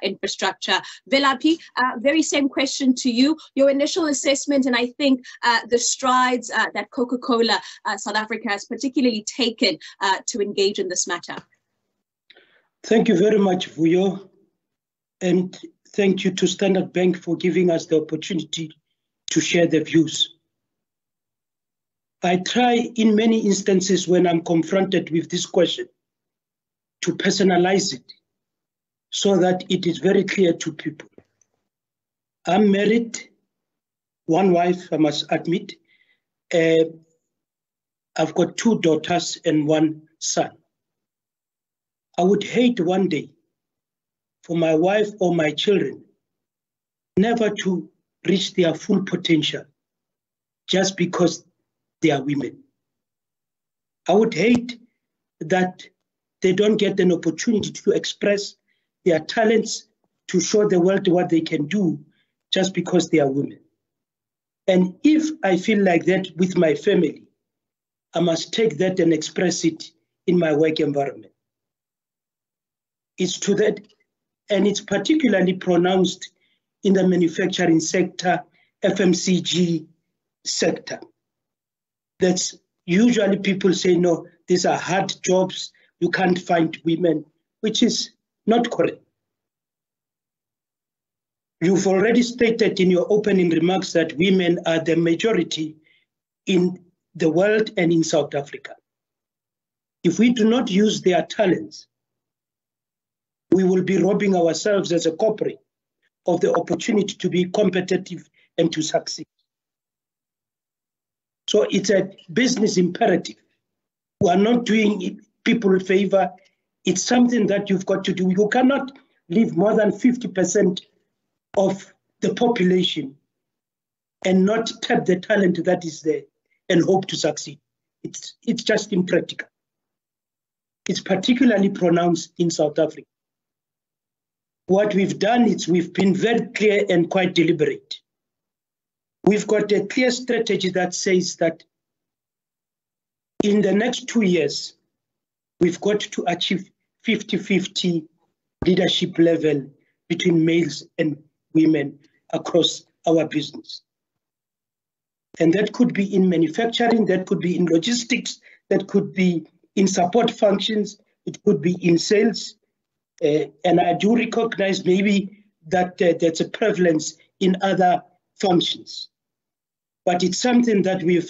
infrastructure. Velaphi, very same question to you. Your initial assessment, and I think the strides that Coca-Cola South Africa has particularly taken to engage in this matter. Thank you very much, Vuyo, and thank you to Standard Bank for giving us the opportunity to share the views. I try in many instances when I'm confronted with this question to personalize it so that it is very clear to people. I'm married, one wife, I must admit. I've got 2 daughters and 1 son. I would hate one day for my wife or my children never to reach their full potential just because they are women. I would hate that they don't get an opportunity to express their talents, to show the world what they can do just because they are women. And if I feel like that with my family, I must take that and express it in my work environment. It's to that, and it's particularly pronounced in the manufacturing sector, FMCG sector. That's usually people say, no, these are hard jobs, you can't find women, which is not correct. You've already stated in your opening remarks that women are the majority in the world and in South Africa. If we do not use their talents, we will be robbing ourselves as a corporate of the opportunity to be competitive and to succeed. So it's a business imperative. We are not doing people a favor. It's something that you've got to do. You cannot leave more than 50% of the population and not tap the talent that is there and hope to succeed. It's just impractical. It's particularly pronounced in South Africa. What we've done is we've been very clear and quite deliberate. We've got a clear strategy that says that in the next 2 years, we've got to achieve 50-50 leadership level between males and women across our business. And that could be in manufacturing, that could be in logistics, that could be in support functions, it could be in sales. And I do recognize maybe that there's a prevalence in other functions. But it's something that we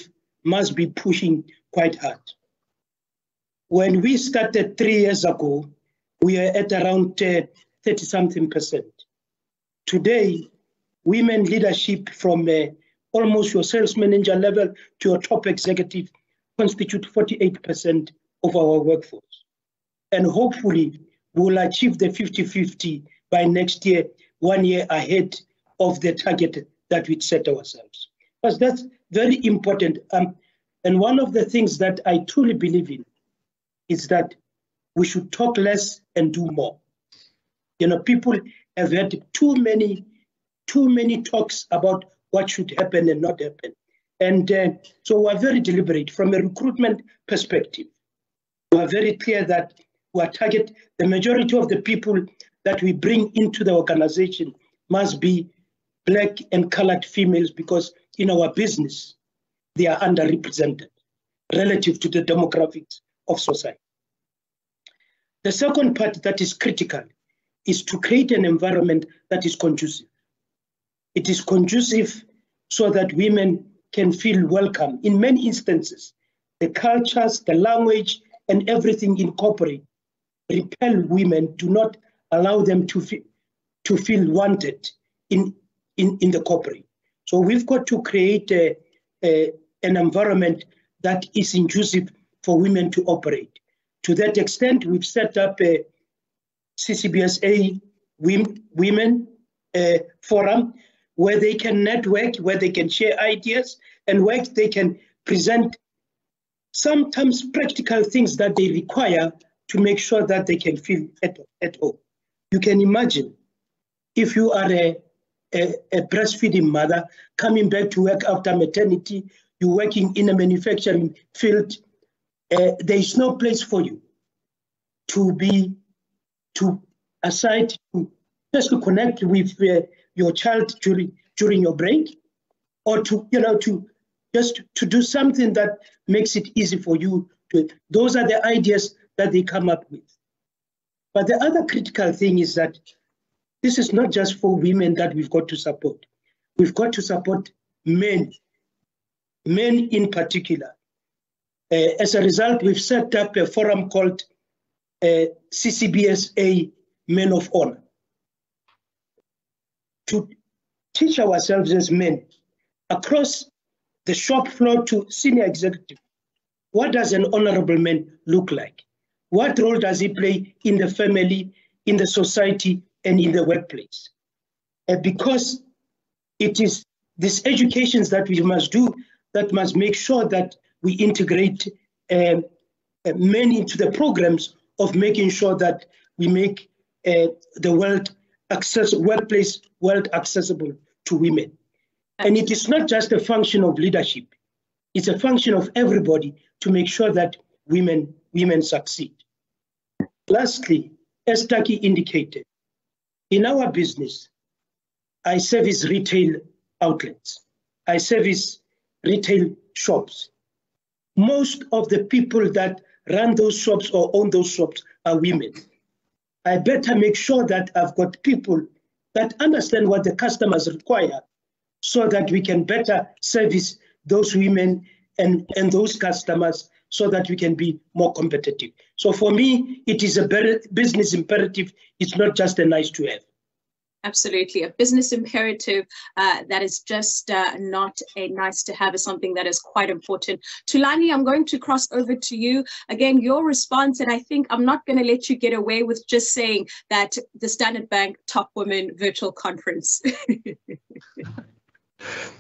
must be pushing quite hard. When we started 3 years ago, we are at around 30-something%. Today, women leadership from almost your sales manager level to your top executive constitute 48% of our workforce. And hopefully, we will achieve the 50-50 by next year, 1 year ahead of the target that we set ourselves. Because that's very important. And one of the things that I truly believe in is that we should talk less and do more. You know, people have had too many talks about what should happen and not happen. And so we're very deliberate from a recruitment perspective. We are very clear that we target the majority of the people that we bring into the organization must be Black and colored females, because in our business, they are underrepresented relative to the demographics of society. The second part that is critical is to create an environment that is conducive. It is conducive so that women can feel welcome. In many instances, the cultures, the language, and everything in corporate repel women, do not allow them to feel wanted in the corporate. So we've got to create an environment that is inclusive for women to operate. To that extent, we've set up a CCBSA Women Forum where they can network, where they can share ideas, and where they can present sometimes practical things that they require to make sure that they can feel at home. You can imagine if you are a breastfeeding mother coming back to work after maternity, you're working in a manufacturing field, there is no place for you to aside to just to connect with your child during your break, or to do something that makes it easy for you to. Those are the ideas that they come up with. But the other critical thing is that this is not just for women that we've got to support. We've got to support men in particular. As a result, we've set up a forum called CCBSA Men of Honor to teach ourselves as men across the shop floor to senior executive. What does an honorable man look like? What role does he play in the family, in the society, and in the workplace? Because it is these educations that we must do that must make sure that we integrate men into the programs of making sure that we make the workplace world accessible to women. And it is not just a function of leadership. It's a function of everybody to make sure that women succeed. Lastly, as Taki indicated, in our business, I service retail outlets. I service retail shops. Most of the people that run those shops or own those shops are women. I better make sure that I've got people that understand what the customers require so that we can better service those women and those customers so that we can be more competitive. So for me, it is a business imperative. It's not just a nice to have. Absolutely. A business imperative that is just not a nice to have, is something that is quite important. Thulani, I'm going to cross over to you. Again, your response, and I think I'm not going to let you get away with just saying that the Standard Bank Top Women Virtual Conference.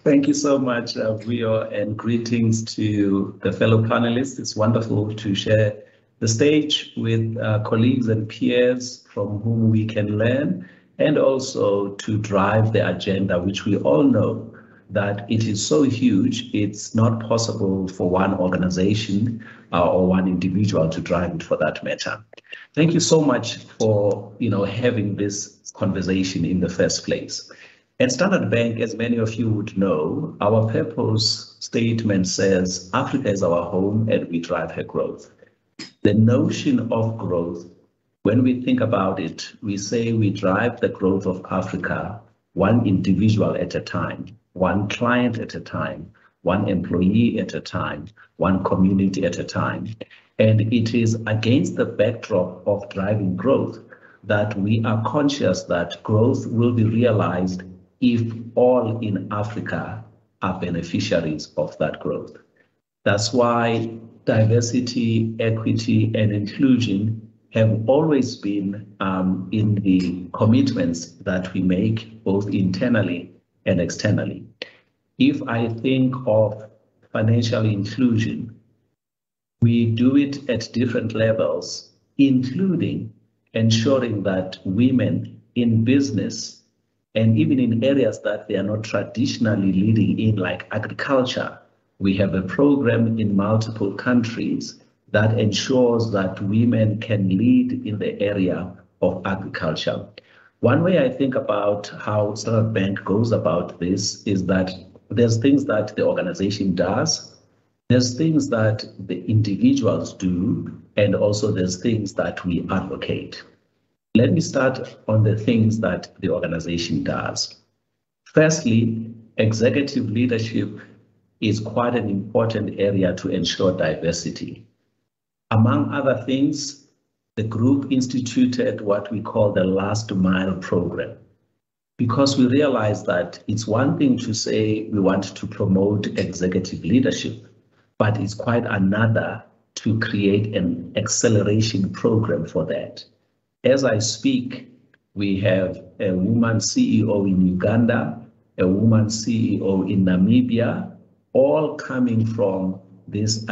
Thank you so much, Vuyo, and greetings to the fellow panelists. It's wonderful to share the stage with colleagues and peers from whom we can learn, and also to drive the agenda, which we all know that it is so huge, it's not possible for one organization or one individual to drive it for that matter. Thank you so much for having this conversation in the first place. At Standard Bank, as many of you would know, our purpose statement says Africa is our home and we drive her growth. The notion of growth, when we think about it, we say we drive the growth of Africa one individual at a time, one client at a time, one employee at a time, one community at a time. And it is against the backdrop of driving growth that we are conscious that growth will be realized if all in Africa are beneficiaries of that growth. That's why diversity, equity, and inclusion have always been in the commitments that we make both internally and externally. If I think of financial inclusion, we do it at different levels, including ensuring that women in business and even in areas that they are not traditionally leading in, like agriculture, we have a program in multiple countries that ensures that women can lead in the area of agriculture. One way I think about how Standard Bank goes about this is that there's things that the organization does, there's things that the individuals do, and also there's things that we advocate. Let me start on the things that the organization does. Firstly, executive leadership is quite an important area to ensure diversity. Among other things, the group instituted what we call the Last Mile program, because we realized that it's one thing to say we want to promote executive leadership, but it's quite another to create an acceleration program for that. As I speak, we have a woman CEO in Uganda, a woman CEO in Namibia, all coming from this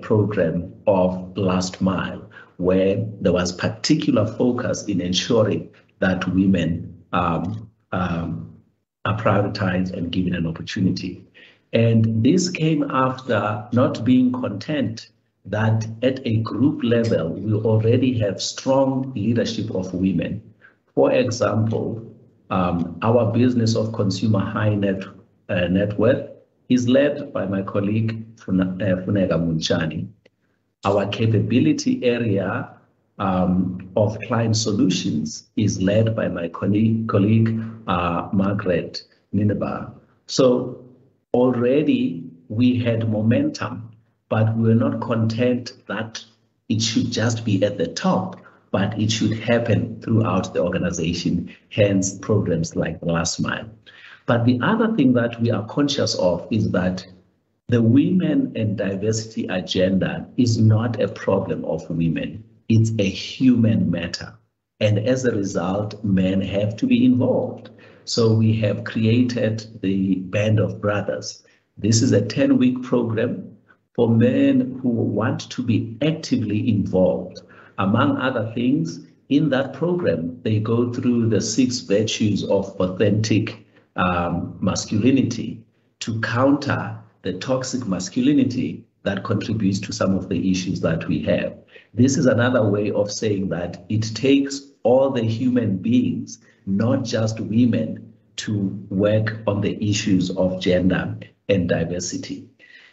program of Last Mile, where there was particular focus in ensuring that women are prioritized and given an opportunity. And this came after not being content that at a group level, we already have strong leadership of women For example, our business of consumer high net worth is led by my colleague Funeka Munchani. Our capability area of client solutions is led by my colleague Margaret Nineba. So already we had momentum, but we were not content that it should just be at the top, but it should happen throughout the organization, hence programs like the Last Mile. But the other thing that we are conscious of is that the women and diversity agenda is not a problem of women. It's a human matter. And as a result, men have to be involved. So we have created the Band of Brothers. This is a 10-week program for men who want to be actively involved. Among other things, in that program, they go through the 6 virtues of authentic masculinity to counter the toxic masculinity that contributes to some of the issues that we have. This is another way of saying that it takes all the human beings, not just women, to work on the issues of gender and diversity.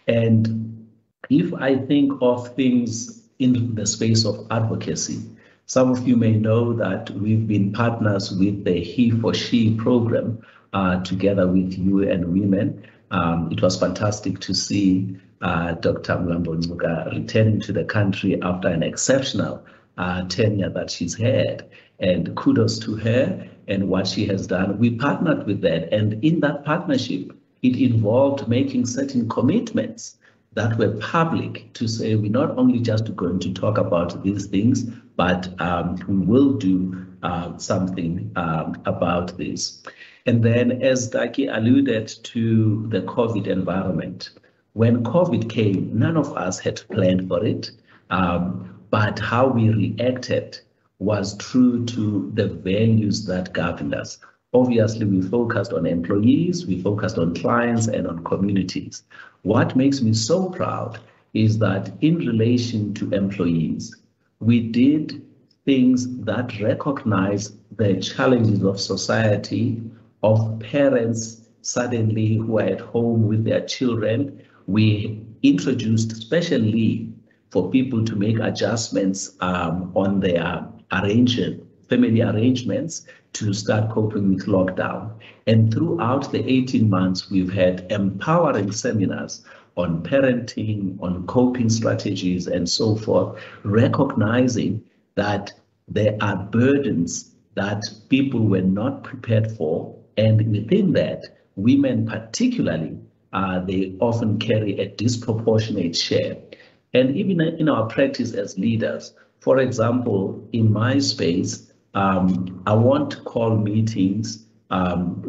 And if I think of things in the space of advocacy, some of you may know that we've been partners with the He for She program together with UN Women. It was fantastic to see Dr. Mlambo Nzuka returning to the country after an exceptional tenure that she's had. And kudos to her and what she has done. We partnered with that, and in that partnership, it involved making certain commitments that were public to say we're not only just going to talk about these things, but we will do something about this. And then, as Daki alluded to the COVID environment, when COVID came, none of us had planned for it, but how we reacted was true to the values that governed us. Obviously, we focused on employees, we focused on clients and on communities. What makes me so proud is that in relation to employees, we did things that recognize the challenges of society, of parents suddenly who are at home with their children. We introduced special leave for people to make adjustments on their family arrangements to start coping with lockdown. And throughout the 18 months, we've had empowering seminars on parenting, on coping strategies, and so forth, recognizing that there are burdens that people were not prepared for. And within that, women particularly, they often carry a disproportionate share. And even in our practice as leaders, for example, in my space, I won't call meetings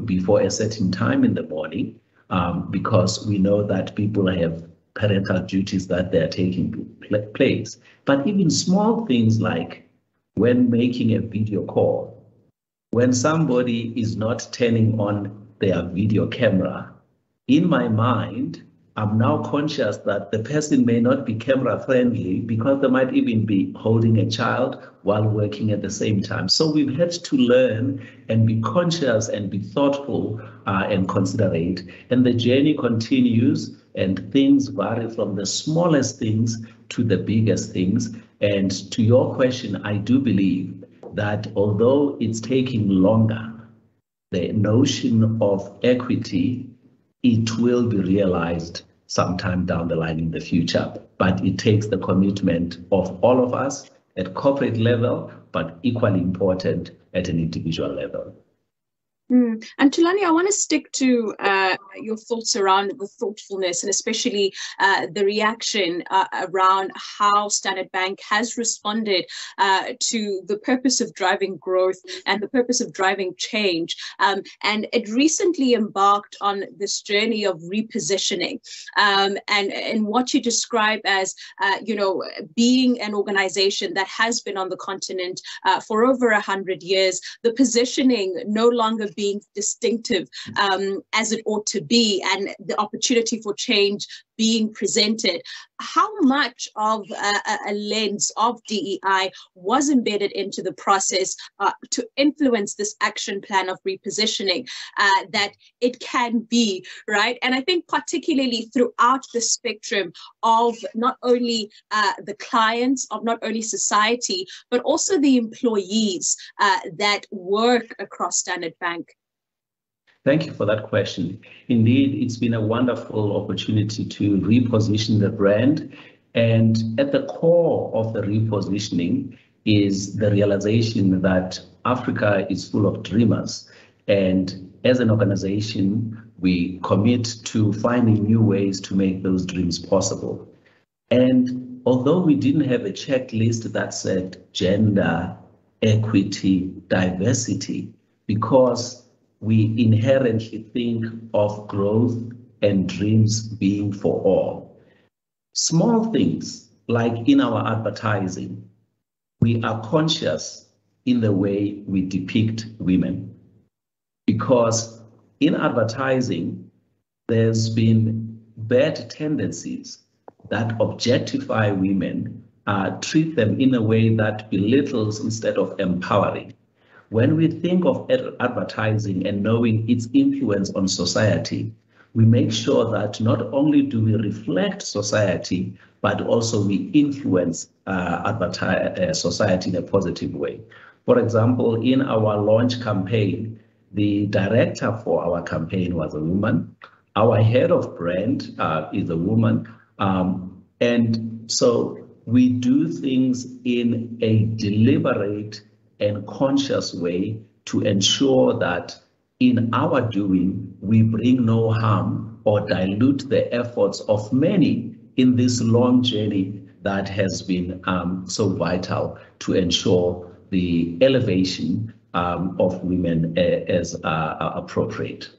before a certain time in the morning because we know that people have parental duties that they're taking place. But even small things like when making a video call, when somebody is not turning on their video camera, in my mind, I'm now conscious that the person may not be camera friendly because they might even be holding a child while working at the same time. So we've had to learn and be conscious and be thoughtful and considerate. And the journey continues, and things vary from the smallest things to the biggest things. And to your question, I do believe that although it's taking longer, the notion of equity, it will be realized sometime down the line in the future. But it takes the commitment of all of us at corporate level, but equally important at an individual level. And Thulani, I want to stick to your thoughts around the thoughtfulness and especially the reaction around how Standard Bank has responded to the purpose of driving growth and the purpose of driving change. And it recently embarked on this journey of repositioning and what you describe as, being an organization that has been on the continent for over 100 years, the positioning no longer being distinctive as it ought to be, and the opportunity for change being presented. How much of a lens of DEI was embedded into the process to influence this action plan of repositioning that it can be, right? And I think particularly throughout the spectrum of not only the clients, of not only society, but also the employees that work across Standard Bank. Thank you for that question. Indeed, it's been a wonderful opportunity to reposition the brand. And at the core of the repositioning is the realization that Africa is full of dreamers. And as an organization, we commit to finding new ways to make those dreams possible. And although we didn't have a checklist that said gender, equity, diversity, because we inherently think of growth and dreams being for all. Small things like in our advertising, we are conscious in the way we depict women. Because in advertising, there's been bad tendencies that objectify women, treat them in a way that belittles instead of empowering. When we think of advertising and knowing its influence on society, we make sure that not only do we reflect society, but also we influence society in a positive way. For example, in our launch campaign, the director for our campaign was a woman. Our head of brand is a woman. And so we do things in a deliberate and conscious way to ensure that in our doing, we bring no harm or dilute the efforts of many in this long journey that has been so vital to ensure the elevation of women as appropriate.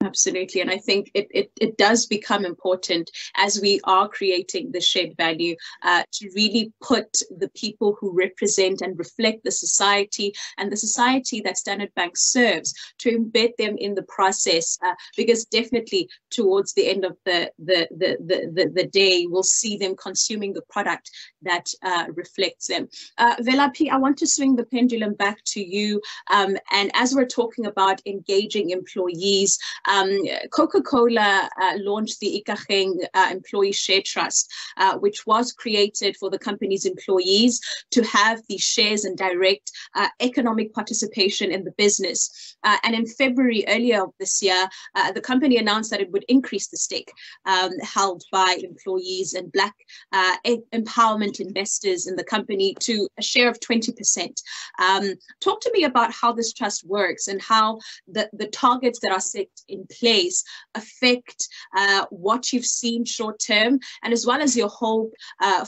Absolutely. And I think it does become important as we are creating the shared value to really put the people who represent and reflect the society and the society that Standard Bank serves, to embed them in the process, because definitely towards the end of the day, we'll see them consuming the product that reflects them. Vuyolwethu, I want to swing the pendulum back to you. And as we're talking about engaging employees, Coca-Cola launched the Ikageng Employee Share Trust, which was created for the company's employees to have the shares and direct economic participation in the business. And in February earlier of this year, the company announced that it would increase the stake held by employees and Black empowerment investors in the company to a share of 20%. Talk to me about how this trust works and how the targets that are set in place affect what you've seen short term, and as well as your hope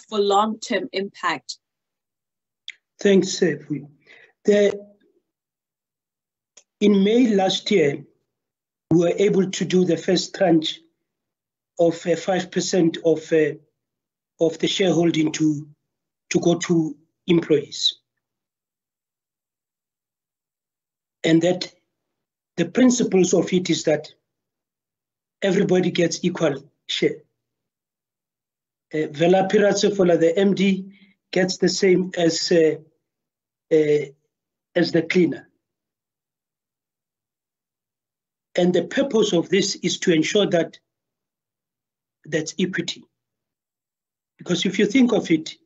for long-term impact. Thanks, Vuyo. In May last year, we were able to do the first tranche of 5% of the shareholding to go to employees. And that the principles of it is that everybody gets equal share. Vela Piratsefola, the MD, gets the same as the cleaner. And the purpose of this is to ensure that that's equity. Because if you think of it,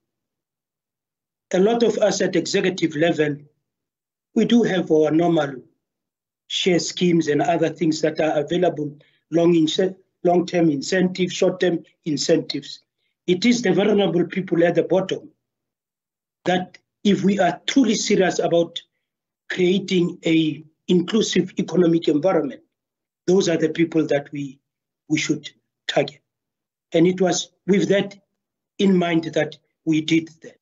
a lot of us at executive level, we do have our normal share schemes and other things that are available, long-term incentives, short-term incentives. It is the vulnerable people at the bottom that, if we are truly serious about creating an inclusive economic environment, those are the people that we should target. And it was with that in mind that we did that.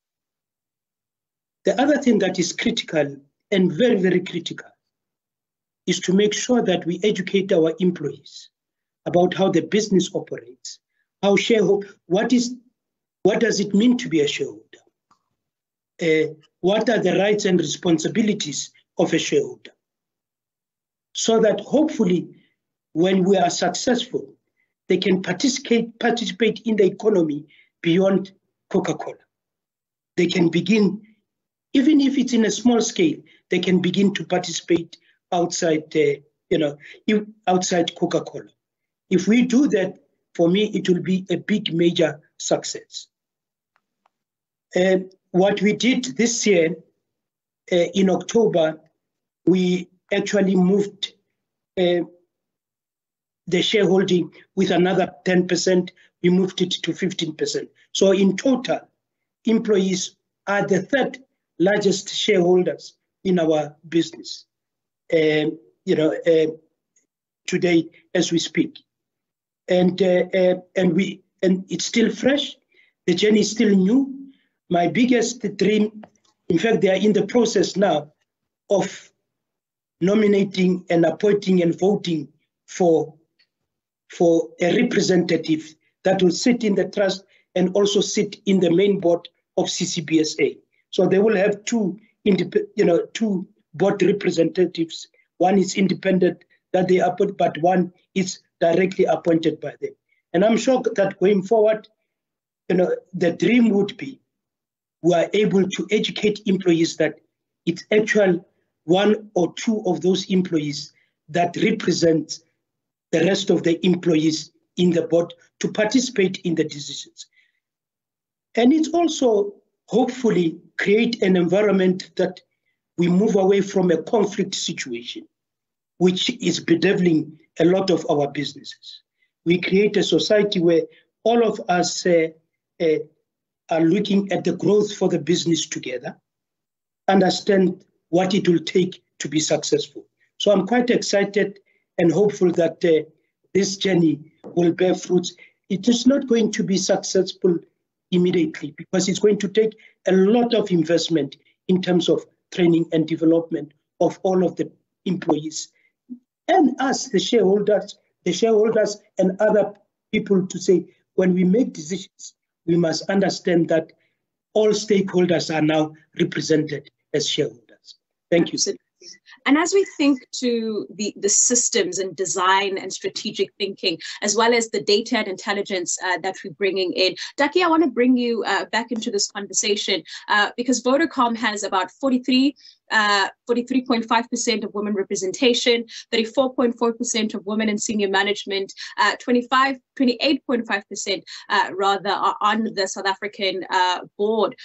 The other thing that is critical, and very, very critical, is to make sure that we educate our employees about how the business operates, how shareholder, what does it mean to be a shareholder? What are the rights and responsibilities of a shareholder? So that hopefully, when we are successful, they can participate in the economy beyond Coca-Cola. They can begin, even if it's in a small scale, they can begin to participate outside, outside Coca-Cola. If we do that, for me, it will be a big, major success. What we did this year, in October, we actually moved the shareholding with another 10%. We moved it to 15%. So in total, employees are the third largest shareholders in our business, today as we speak. And it's still fresh. The journey is still new. My biggest dream, in fact, they are in the process now of nominating and appointing and voting for a representative that will sit in the trust and also sit in the main board of CCBSA. So they will have two board representatives. One is independent that they appoint, but one is directly appointed by them. And I'm sure that going forward, the dream would be we are able to educate employees that it's actual one or two of those employees that represent the rest of the employees in the board to participate in the decisions. And it's also hopefully create an environment that we move away from a conflict situation, which is bedeviling a lot of our businesses. We create a society where all of us are looking at the growth for the business together, understand what it will take to be successful. So I'm quite excited and hopeful that this journey will bear fruits. It is not going to be successful immediately because it's going to take a lot of investment in terms of training and development of all of the employees. And us, the shareholders and other people to say, when we make decisions, we must understand that all stakeholders are now represented as shareholders. Thank you. And as we think to the systems and design and strategic thinking, as well as the data and intelligence that we're bringing in, Daki, I want to bring you back into this conversation because Vodacom has about 43.5% of women representation, 34.4% of women in senior management, 28.5% rather are on the South African board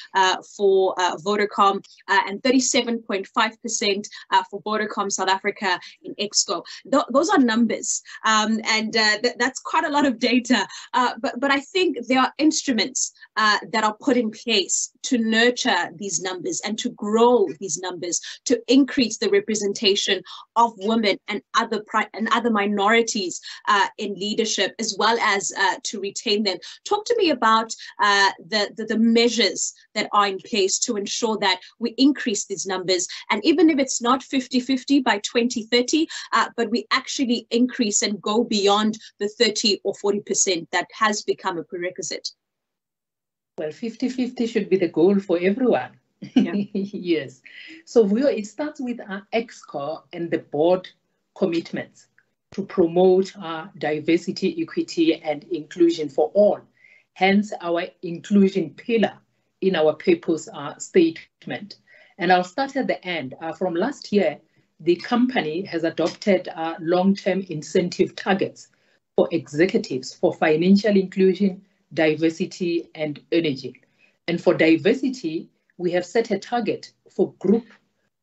for Vodacom, and 37.5% for Vodacom South Africa in Exco. Those are numbers, and that's quite a lot of data. But I think there are instruments that are put in place to nurture these numbers and to grow these numbers, to increase the representation of women and other minorities in leadership, as well as to retain them. Talk to me about the measures that are in place to ensure that we increase these numbers, and even if it's not 50-50 by 2030, but we actually increase and go beyond the 30 or 40% that has become a prerequisite. Well, 50-50 should be the goal for everyone. Yeah. Yes. So it starts with our EXCO and the board commitments to promote diversity, equity, and inclusion for all. Hence, our inclusion pillar in our purpose statement. And I'll start at the end. From last year, the company has adopted long-term incentive targets for executives for financial inclusion, diversity, and energy. And for diversity, we have set a target for group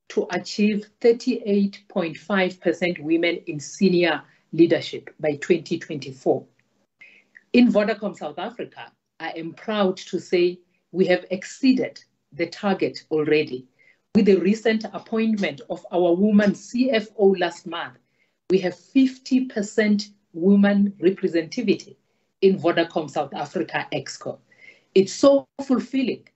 to achieve 38.5% women in senior leadership by 2024. In Vodacom South Africa, I am proud to say we have exceeded the target already. With the recent appointment of our woman CFO last month, we have 50% woman representativity in Vodacom South Africa Exco. It's so fulfilling,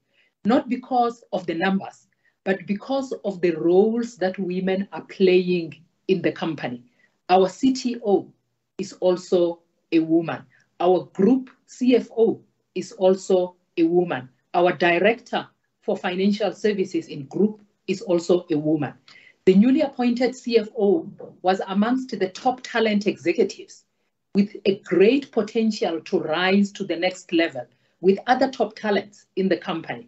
not because of the numbers, but because of the roles that women are playing in the company. Our CTO is also a woman. Our group CFO is also a woman. Our director for financial services in group is also a woman. The newly appointed CFO was amongst the top talent executives with a great potential to rise to the next level with other top talents in the company.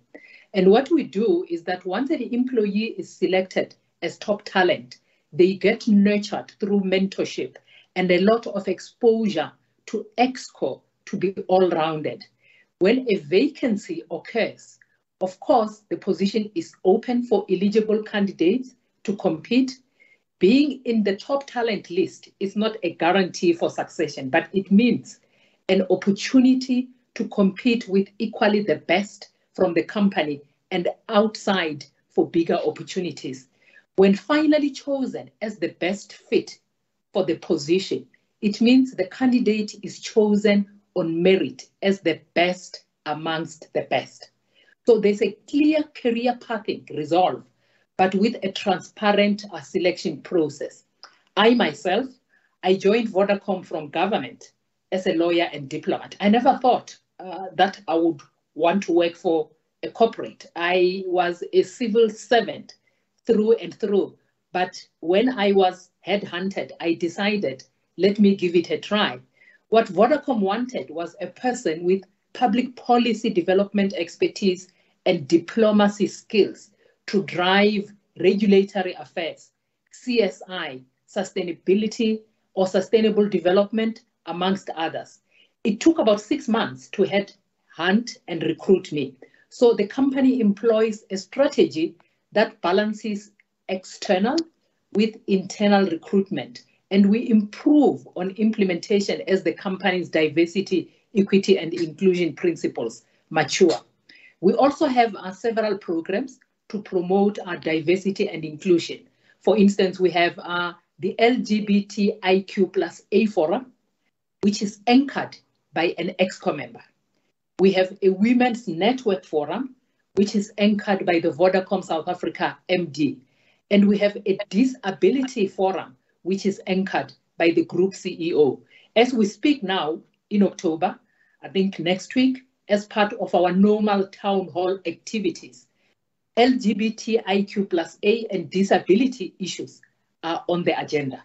And what we do is that once an employee is selected as top talent, they get nurtured through mentorship and a lot of exposure to ExCo to be all-rounded. When a vacancy occurs, of course, the position is open for eligible candidates to compete. Being in the top talent list is not a guarantee for succession, but it means an opportunity to compete with equally the best from the company and outside for bigger opportunities. When finally chosen as the best fit for the position, it means the candidate is chosen on merit as the best amongst the best. So there's a clear career pathing resolved, but with a transparent selection process. I myself, I joined Vodacom from government as a lawyer and diplomat. I never thought that I would want to work for a corporate. I was a civil servant through and through. But when I was headhunted, I decided, let me give it a try. What Vodacom wanted was a person with public policy development expertise and diplomacy skills to drive regulatory affairs, CSI, sustainability or sustainable development, amongst others. It took about 6 months to headhunt and recruit me. So the company employs a strategy that balances external with internal recruitment, and we improve on implementation as the company's diversity, equity, and inclusion principles mature. We also have several programs to promote our diversity and inclusion. For instance, we have the LGBTIQ+A Forum, which is anchored by an ExCo member. We have a Women's Network Forum, which is anchored by the Vodacom South Africa MD. And we have a Disability Forum, which is anchored by the Group CEO. As we speak now, in October, I think next week, as part of our normal town hall activities, LGBTIQ+A and disability issues are on the agenda.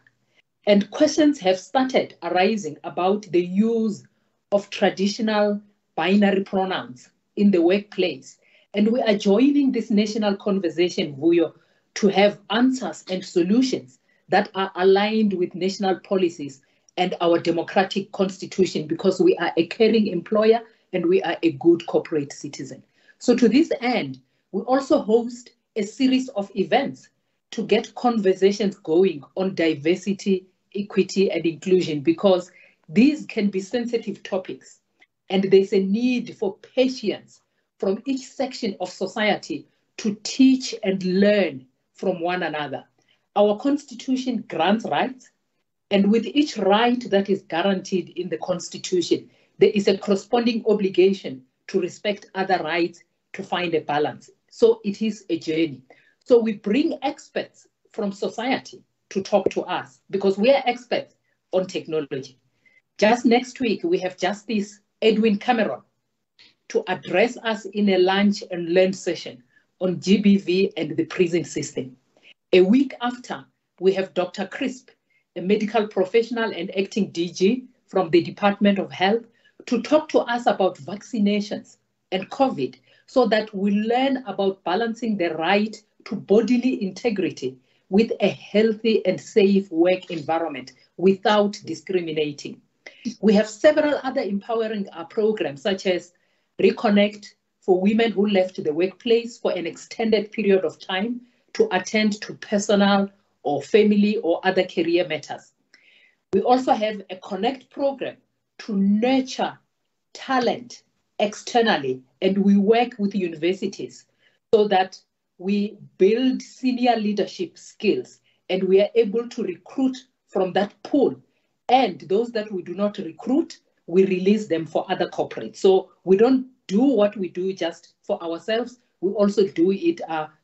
And questions have started arising about the use of traditional binary pronouns in the workplace. And we are joining this national conversation, Vuyo, to have answers and solutions that are aligned with national policies and our democratic constitution, because we are a caring employer and we are a good corporate citizen. So to this end, we also host a series of events to get conversations going on diversity, equity, and inclusion, because these can be sensitive topics. And there's a need for patience from each section of society to teach and learn from one another. Our constitution grants rights, and with each right that is guaranteed in the constitution, there is a corresponding obligation to respect other rights to find a balance. So it is a journey. So we bring experts from society to talk to us because we are experts on technology. Just next week, we have Justice Edwin Cameron to address us in a lunch and learn session on GBV and the prison system. A week after, we have Dr. Crisp, a medical professional and acting DG from the Department of Health, to talk to us about vaccinations and COVID, so that we learn about balancing the right to bodily integrity with a healthy and safe work environment without discriminating. We have several other empowering programs, such as Reconnect for women who left the workplace for an extended period of time to attend to personal or family or other career matters. We also have a Connect program to nurture talent externally, and we work with universities so that we build senior leadership skills and we are able to recruit from that pool. And those that we do not recruit, we release them for other corporates. So we don't do what we do just for ourselves. We also do it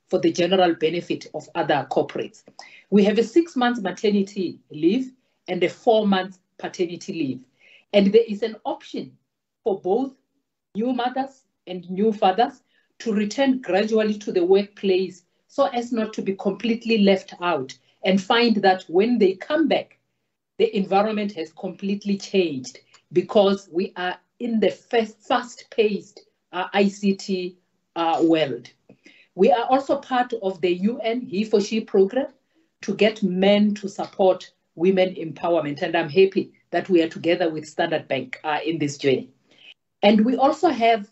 for the general benefit of other corporates. We have a 6-month maternity leave and a 4-month paternity leave. And there is an option for both new mothers and new fathers to return gradually to the workplace so as not to be completely left out, and find that when they come back, the environment has completely changed because we are in the fast-paced ICT world. We are also part of the UN He for She program to get men to support women empowerment. And I'm happy that we are together with Standard Bank in this journey. And we also have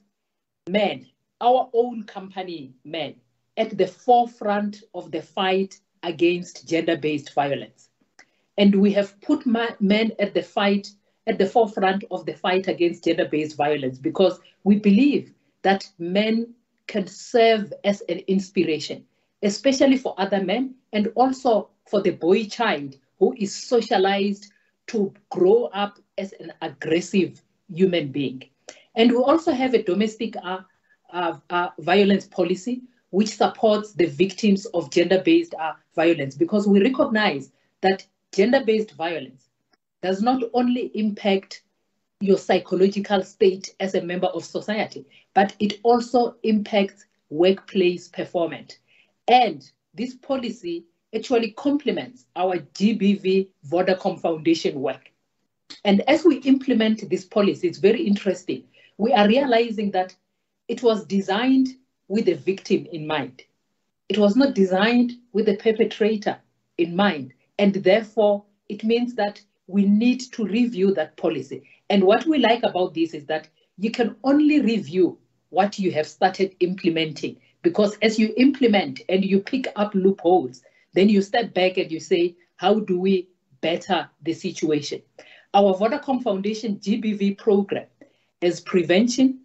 men, our own company men, at the forefront of the fight against gender-based violence. And we have put men at the forefront of the fight against gender-based violence because we believe that men can serve as an inspiration, especially for other men and also for the boy child who is socialized to grow up as an aggressive human being. And we also have a domestic violence policy which supports the victims of gender-based violence, because we recognize that gender-based violence does not only impact your psychological state as a member of society, but it also impacts workplace performance. And this policy actually complements our GBV Vodacom Foundation work. And as we implement this policy, it's very interesting. We are realizing that it was designed with the victim in mind. It was not designed with the perpetrator in mind. And therefore, it means that we need to review that policy. And what we like about this is that you can only review what you have started implementing, because as you implement and you pick up loopholes, then you step back and you say, how do we better the situation? Our Vodacom Foundation GBV program has prevention,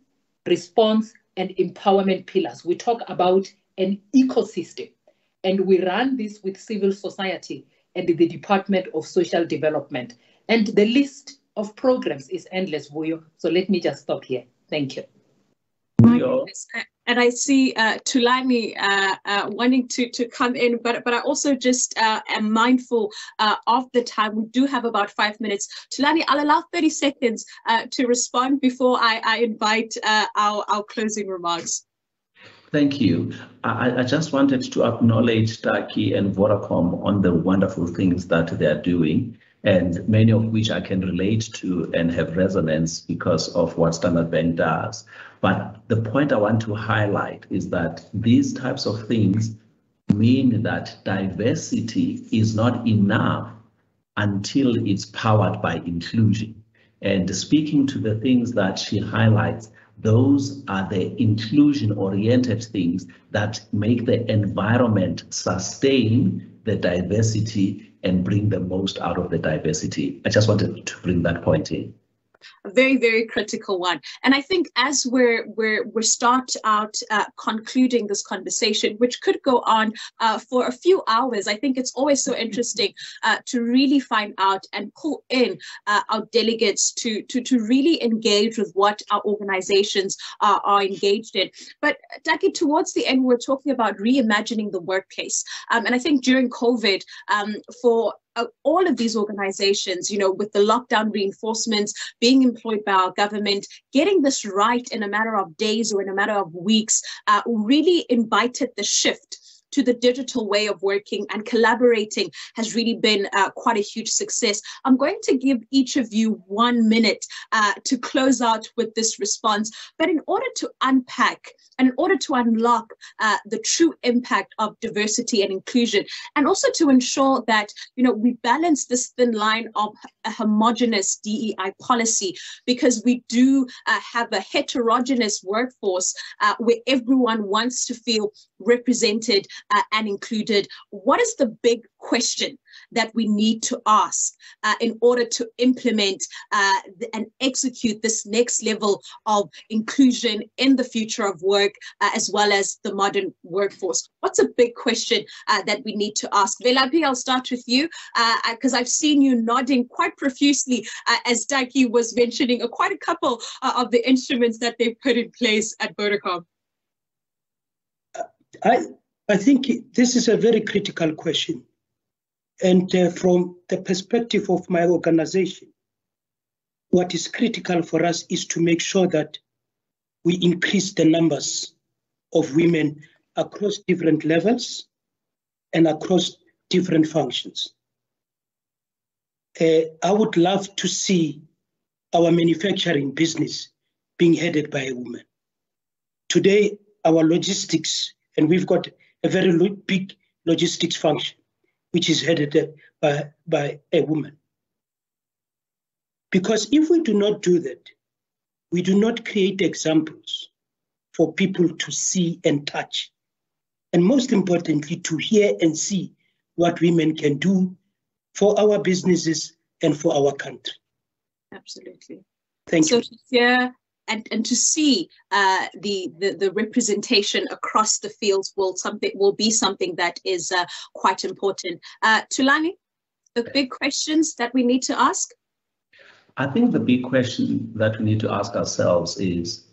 response, and empowerment pillars. We talk about an ecosystem, and we run this with civil society and the Department of Social Development. And the list of programs is endless, Vuyo. So let me just stop here. Thank you. And I see Thulani wanting to come in, but I also just am mindful of the time. We do have about 5 minutes. Thulani, I'll allow 30 seconds to respond before I invite our closing remarks. Thank you. I just wanted to acknowledge Taki and Vodacom on the wonderful things that they are doing, and many of which I can relate to and have resonance because of what Standard Bank does. But the point I want to highlight is that these types of things mean that diversity is not enough until it's powered by inclusion. And speaking to the things that she highlights, those are the inclusion-oriented things that make the environment sustain the diversity and bring the most out of the diversity. I just wanted to bring that point in. A very, very critical one. And I think as we're start out concluding this conversation, which could go on for a few hours, I think it's always so interesting to really find out and pull in our delegates to really engage with what our organizations are engaged in. But Taki, towards the end, we're talking about reimagining the workplace. And I think during COVID, for all of these organizations, with the lockdown reinforcements, being employed by our government, getting this right in a matter of days or in a matter of weeks, really invited the shift to the digital way of working, and collaborating has really been quite a huge success. I'm going to give each of you 1 minute to close out with this response. But in order to unpack and in order to unlock the true impact of diversity and inclusion, and also to ensure that we balance this thin line of a homogeneous DEI policy, because we do have a heterogeneous workforce where everyone wants to feel represented and included. What is the big question that we need to ask in order to implement and execute this next level of inclusion in the future of work, as well as the modern workforce? What's a big question that we need to ask? Vuyolwethu, I'll start with you, because I've seen you nodding quite profusely as Taki was mentioning quite a couple of the instruments that they've put in place at Vodacom. I think this is a very critical question. And from the perspective of my organization, what is critical for us is to make sure that we increase the numbers of women across different levels and across different functions. I would love to see our manufacturing business being headed by a woman. Today, our logistics, and we've got a very big logistics function, which is headed by a woman. Because if we do not do that, we do not create examples for people to see and touch. And most importantly, to hear and see what women can do for our businesses and for our country. Absolutely. Thank you. So to hear and to see the representation across the fields will be something that is quite important. Thulani, the big questions that we need to ask? I think the big question that we need to ask ourselves is,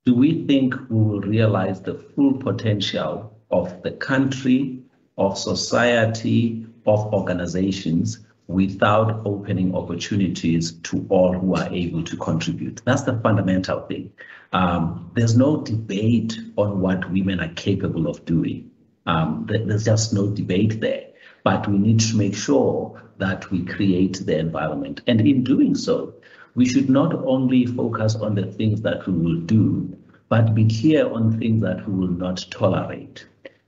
do we think we will realize the full potential of the country, of society, of organizations without opening opportunities to all who are able to contribute? That's the fundamental thing. There's no debate on what women are capable of doing. There's just no debate there. But we need to make sure that we create the environment. And in doing so, we should not only focus on the things that we will do, but be clear on things that we will not tolerate.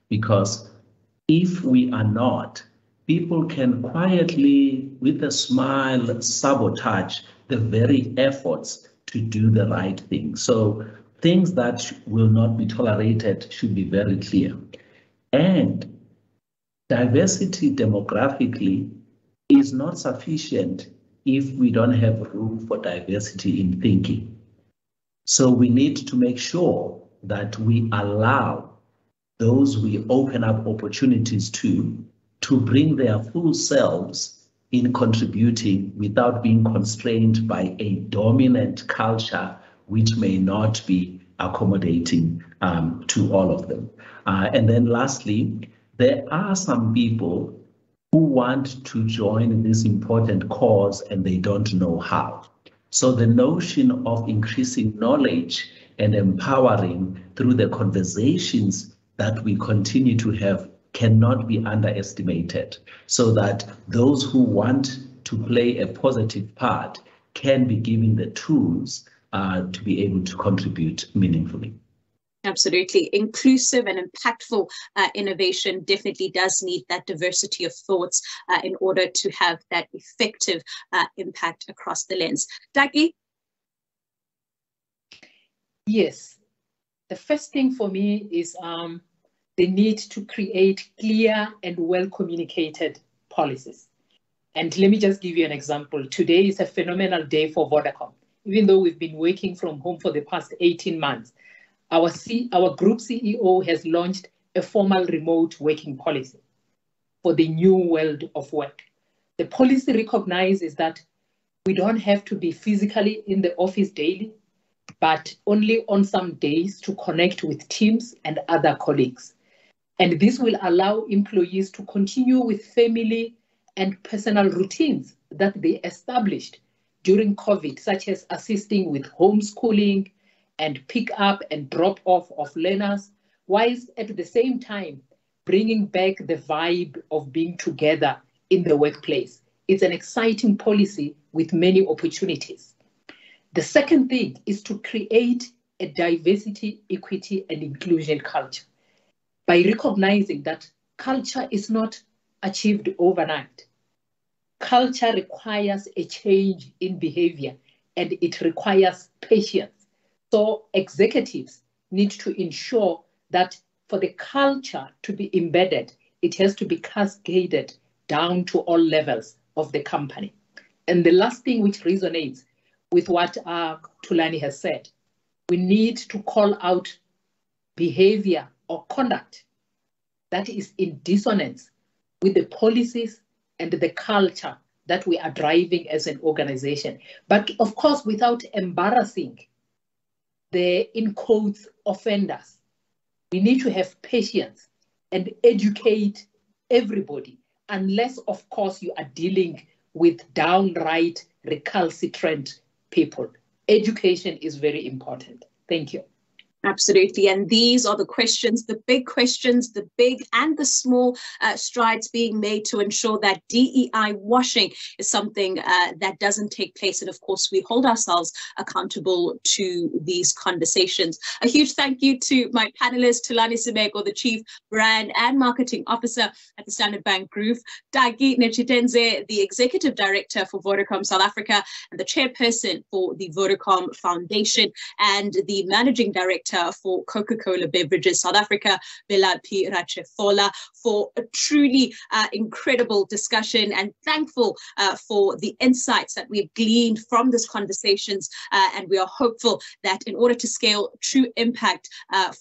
Because if we are not, people can quietly, with a smile, sabotage the very efforts to do the right thing. So things that will not be tolerated should be very clear. And diversity demographically is not sufficient if we don't have room for diversity in thinking. So we need to make sure that we allow those we open up opportunities to bring their full selves in contributing without being constrained by a dominant culture which may not be accommodating to all of them. And then lastly, there are some people who want to join this important cause and they don't know how. So the notion of increasing knowledge and empowering through the conversations that we continue to have cannot be underestimated, so that those who want to play a positive part can be given the tools to be able to contribute meaningfully. Absolutely. Inclusive and impactful innovation definitely does need that diversity of thoughts in order to have that effective impact across the lens. Daki? Yes. The first thing for me is the need to create clear and well-communicated policies. And let me just give you an example. Today is a phenomenal day for Vodacom. Even though we've been working from home for the past 18 months, our group CEO has launched a formal remote working policy for the new world of work. The policy recognizes that we don't have to be physically in the office daily, but only on some days to connect with teams and other colleagues. And this will allow employees to continue with family and personal routines that they established during COVID, such as assisting with homeschooling and pick up and drop off of learners, whilst at the same time bringing back the vibe of being together in the workplace. It's an exciting policy with many opportunities. The second thing is to create a diversity, equity, and inclusion culture by recognizing that culture is not achieved overnight. Culture requires a change in behavior and it requires patience. So executives need to ensure that for the culture to be embedded, it has to be cascaded down to all levels of the company. And the last thing which resonates with what Thulani has said, we need to call out behavior or conduct that is in dissonance with the policies and the culture that we are driving as an organization. But of course, without embarrassing the, in quotes, offenders. We need to have patience and educate everybody, unless, of course, you are dealing with downright recalcitrant people. Education is very important. Thank you. Absolutely. And these are the questions, the big questions, the big and the small strides being made to ensure that DEI washing is something that doesn't take place. And of course, we hold ourselves accountable to these conversations. A huge thank you to my panelists, Thulani Simeko, the Chief Brand and Marketing Officer at the Standard Bank Group, Dagi Nechitenze, the Executive Director for Vodacom South Africa and the Chairperson for the Vodacom Foundation, and the Managing Director for Coca-Cola Beverages South Africa, Vuyolwethu Dubese, for a truly incredible discussion, and thankful for the insights that we've gleaned from these conversations. And we are hopeful that in order to scale true impact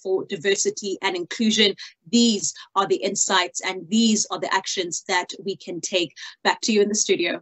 for diversity and inclusion, these are the insights and these are the actions that we can take. Back to you in the studio.